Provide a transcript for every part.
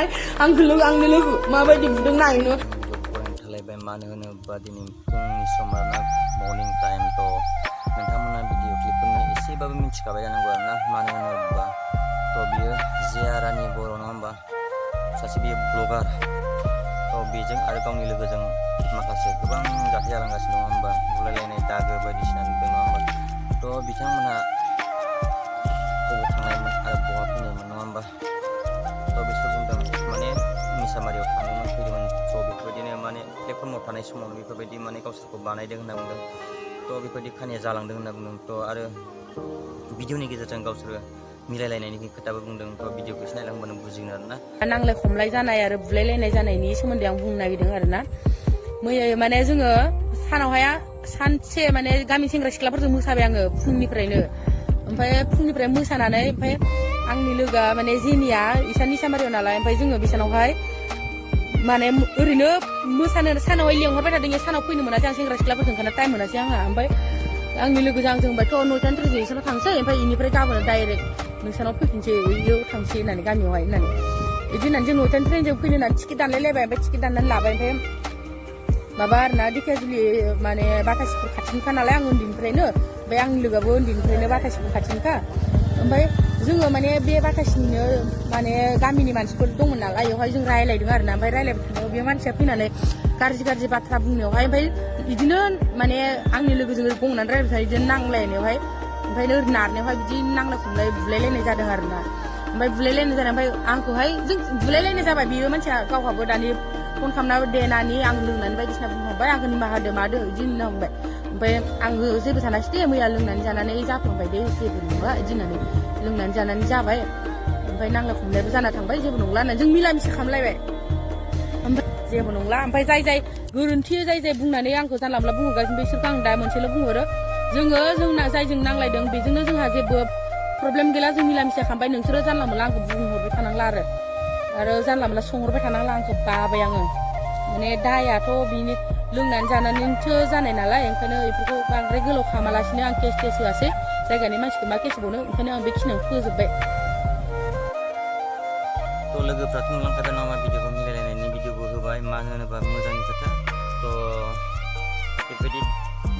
आंनि लोगो माबायदि बुदों नायनो थालायबाय मानो होनोबा दिनै फुंनि सम आरोना मर्निं टाइम थ' नोंथांमोना भिडिअ क्लिपफोरनि एसेबाबो मिथिखाबाय जानांगौ आरोना मानो होनोबा थ' बियो जिया रानि बर' नङा होमबा सासे बियो ब्लगार थ' बेजों आरो गावनि लोगोजों माखासे गोबां जाथाय जालांगासिनो नङा होमबा बुलायलायनाय दागो बायदिसिना नुदों नङा होमबा थ' बिथांमोनहा बबाव थांनायमोन आरो बहा फैनायमोन नङा होमबा थ' बिसोर बुंदों माने मिसामारियाव थांदोंमोन फैदोंमोन थ' बेफोरबायदिनो माने प्लेटफर्माव थानाय समावनो बेफोरबायदि माने गावसोरखौ बानायदों होनना बुंदों थ' बेफोरबायदि खानिया जालांदों होनना बुंदों थ' आरो भिडिअनि गेजेरजों गावसोरो मिलायलायनायनि खोथाबो बुंदों थ' भिडिअखौ एसे नायलांबानो बुजिगोन आरोना नांलाय खमलाय जानाय आरो बुलायलायनाय जानायनि सोमोन्दै आं बुंनो नागिरदों आरोना मैया माने जोङो सानावहाय सानसे माने गामि सेंग्रा सिख्लाफोरजों मोसाबाय आङो फुंनिफ्रायनो ओमफ्राय फुंनिफ्राय मोसानानै ओमफ्राय आंनि लोगोआ माने जेनिया इसानि सामारियाव नालाय ओमफ्राय जोङो बिसानावहाय माने ओरैनो मोसानो सानावहाय लेंहरबाय थादों सानाव फैनो मोनासै आं सेंग्रा सिख्लाफोरजों ओंखारना टाइम मोनासै आंहा ओमफ्राय आंनि लोगोजों आंजों होनबायथ' 9:30 इसानाव थांसै ओमफ्राय इनिफ्राय गाबोन डाइरेक्ट नोंसानाव फैफिनसै इयाव थांसै होननानै गामियावहाय होननानै बिदि होननानै जों 9:30 जों फैनो होननानै टिकेट दानलायलायबाय ओमफ्राय टिकेट दाननानै लाबाय ओमफ्राय माबा आरोना दिखियाजुलि माने बाथासिफोर खाथिनिखा नालाय आं उन्दैनिफ्रायनो ओमफ्राय आंनि लोगोआबो उन्दैनिफ्रायनो बाथासिफोर खाथिनिखा ओमफ्राय जोङो माने बे बाथासिनिनो माने गामिनि मानसिफोर दंमोन नालाय बेवहाय जों रायलायदों आरोना ओमफ्राय रायलायबाय थानायाव बे मानसिया फैनानै गाज्रि बाथ्रा बुंनायावहाय ओमफ्राय बिदिनो माने आंनि लोगोजों गंनानै रायलायबाय थानाय बिदिनो नांलायनायावहाय ओमफ्राय ओरै नारनायावहाय बिदि नांलाय खमलाय बुलायलायनाय जादों आरोना ओमफ्राय बुलायलायनाय जादों ओमफ्राय आंखौहाय जों बुलायलायनाय जाबाय बियो मानसिया गावहाबो दानि फन खालामना दे नानि आं लोंनानै बायदिसिना बुंहरबाय आंखौ निमाहा होदो मादो बिदि होनना बुंबाय ओमफ्राय आंबो जेबो सानासै दे मैया लोंनानै जानानै जाफ्लांबाय दे जेबो नङा बिदि होननानै लोंनानै जानानै जाबाय ओमफ्राय नांलाय खमलायबो जाना थांबाय जेबो नंला होननानै जों मिला मिसि खालामलायबाय ओमफ्राय जेबो नंला ओमफ्राय जाय गोरोन्थि जाय बुंनानै आंखौ जानला मोनला बुंहरगासिनो बिसोरखौ आं दा मोनसेल' बुंहरो जोंना जायजों नांलायदों बेजोंनो जोंहा जेबो प्रब्लेम गैला जों मिला मिसा खालामबाय नोंसोरो जानला मोनला आंखौ बुंहरबाय थानांला आरो जानला मोनला सोंहरबाय थानांला आंखौ बाबाय आङो माने दायाथ' बिनि लोंनानै जानानैसो जानाय नालाय ओंखायनो बेफोरखौ बांद्राय गोलाव खालामालासिनो आं केस होआसै जायगानि मानसिखौ मा केस होबावनो ओंखायनो आं बेखिनियावनो फोजोबबाय थ' लोगोफ्राथ' नुलांखादों नामा भिडिअखौ मिलायलायनायनि भिडिअबो होबाय मानो होनोबा मोजांनि खोथा थ' बेबायदि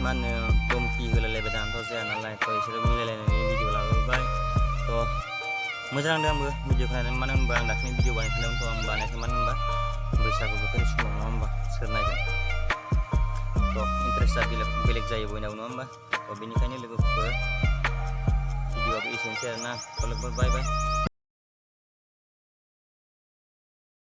मा होनो धमकि होलायलायबाय दानथ' जाया नालाय थ' बिसोरो मिलायलायनायनि भिडिअ लाबोबाय थ' मोजां नांदों आंबो भिडिअखौ नायनानै मानो होनबा आं दाखालि भिडिअ बानायखादोंमोन थ' आं बानायाखै मानो होनबा बैसागु बोथोरनि समाव नङा होमबा सोर नायगोन थ' इन्टारेस्टआ बेलेग जायो बयनाबो नङा होमबा थ' बेनिखायनो लोगोफोर भिडिअआबो एसेनोसै आरोना थ' लोगोफोर बाय